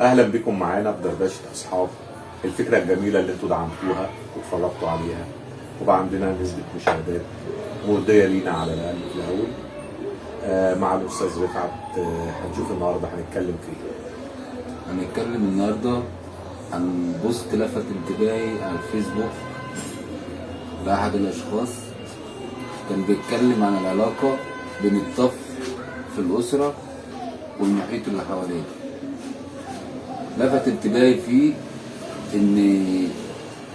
اهلا بكم معانا في دردشه اصحاب. الفكره الجميله اللي انتوا دعمتوها واتفرجتوا عليها وبقى عندنا نسبه مشاهدات مرضيه لينا على الاقل في الاول. مع الاستاذ رفعت. هنشوف النهارده هنتكلم في ايه. هنتكلم النهارده عن بوست لفت انتباهي على الفيسبوك لأحد الأشخاص. كان بيتكلم عن العلاقة بين الطفل في الأسرة والمحيط اللي حواليه. لفت انتباهي فيه إن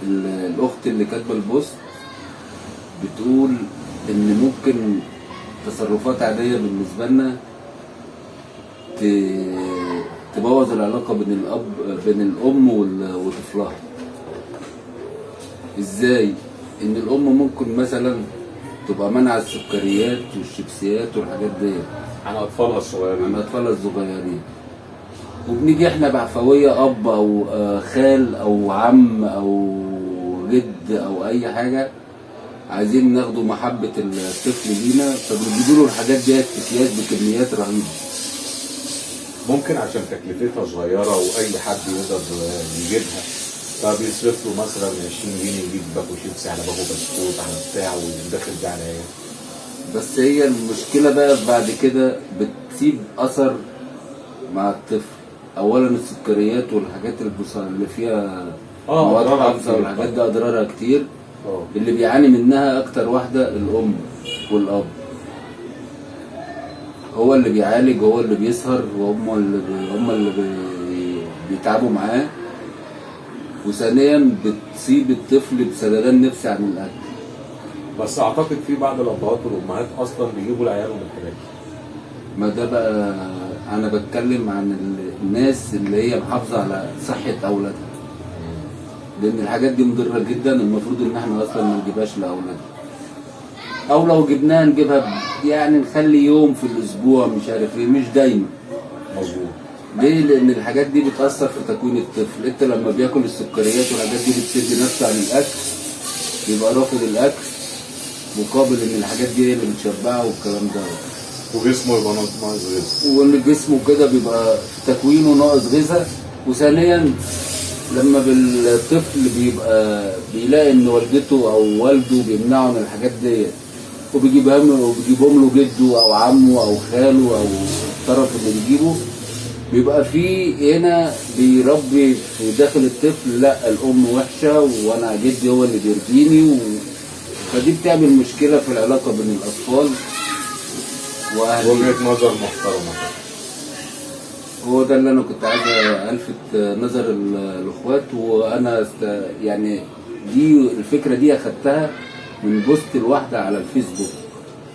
الأخت اللي كاتبة البوست بتقول إن ممكن تصرفات عادية بالنسبة لنا تبوظ العلاقة بين الأم وطفلها. إزاي؟ إن الأم ممكن مثلا تبقى منع السكريات والشيبسيات والحاجات دي عن اطفالها الصغيرين. عن أطفالها الصغيرين، وبنيجي إحنا بعفوية أب أو خال أو عم أو جد أو أي حاجة عايزين ناخدوا محبة الطفل لينا، فبنجيبوا له الحاجات ديت في أكياس بكميات رهيبة. ممكن عشان تكلفتها صغيره واي حد يقدر يجيبها، فبيصرف له مثلا 20 جنيه يجيب باكو شيبسي على باكو بسكوت على بتاع ويدخل ده على ايه. بس هي المشكلة بقى بعد كده بتسيب أثر مع الطفل. أولا السكريات والحاجات اللي فيها مواد أضرارها حافظة كتير. والحاجات دي أضرارها كتير. اه اللي بيعاني منها أكتر واحدة الأم والأب. هو اللي بيعالج، هو اللي بيسهر، وهم اللي بيتعبوا معاه. وثانيا بتصيب الطفل بسددان نفسي عن الأكل. بس اعتقد في بعض الابهات والامهات اصلا بيجيبوا لعيالهم الحاجات دي. ما ده بقى أنا بتكلم عن الناس اللي هي محافظة على صحة أولادها، لأن الحاجات دي مضرة جدا. المفروض إن احنا أصلا ما نجيبهاش لأولادنا، أو لو جبناها نجيبها يعني نخلي يوم في الأسبوع، مش عارف إيه، مش دايما. مظبوط. ليه؟ لأن الحاجات دي بتأثر في تكوين الطفل. أنت لما بياكل السكريات والحاجات دي بتسد نفسه عن الأكل، يبقى رافض الأكل مقابل إن الحاجات دي هي اللي بتشبعه والكلام ده. وجسمه يبقى ناقص غذاء. وإن جسمه كده بيبقى في تكوينه ناقص غذاء. وثانيا لما الطفل بيبقى بيلاقي إن والدته أو والده بيمنعه من الحاجات دي، وبيجيبهم له جده أو عمه أو خاله أو الطرف اللي بيجيبه، بيبقى في هنا بيربي في داخل الطفل لا الأم وحشة وأنا جدي هو اللي بيربيني فدي بتعمل مشكلة في العلاقة بين الأطفال وأهلهم. وجهة نظر محترمة. هو ده اللي أنا كنت عايز ألفت نظر الأخوات. وأنا يعني دي الفكرة دي أخدتها من بوست الواحدة على الفيسبوك،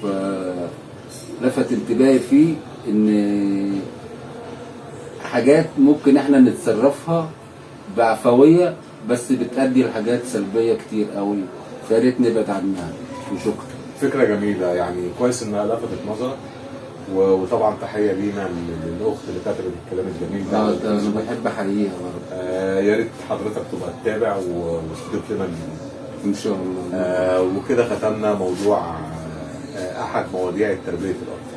فلفت انتباهي فيه إن حاجات ممكن احنا نتصرفها بعفوية بس بتأدي لحاجات سلبية كتير قوي، فياريت نبعد عنها. وشكرا. فكرة جميلة، يعني كويس انها لفتت نظرك. وطبعا تحية لينا للاخت اللي كتبت الكلام الجميل ده. انا بحب احييها برضه. يا ريت حضرتك تبقى تتابع وتضيف لنا ان شاء الله. وكده ختمنا موضوع احد مواضيع تربية الاطفال.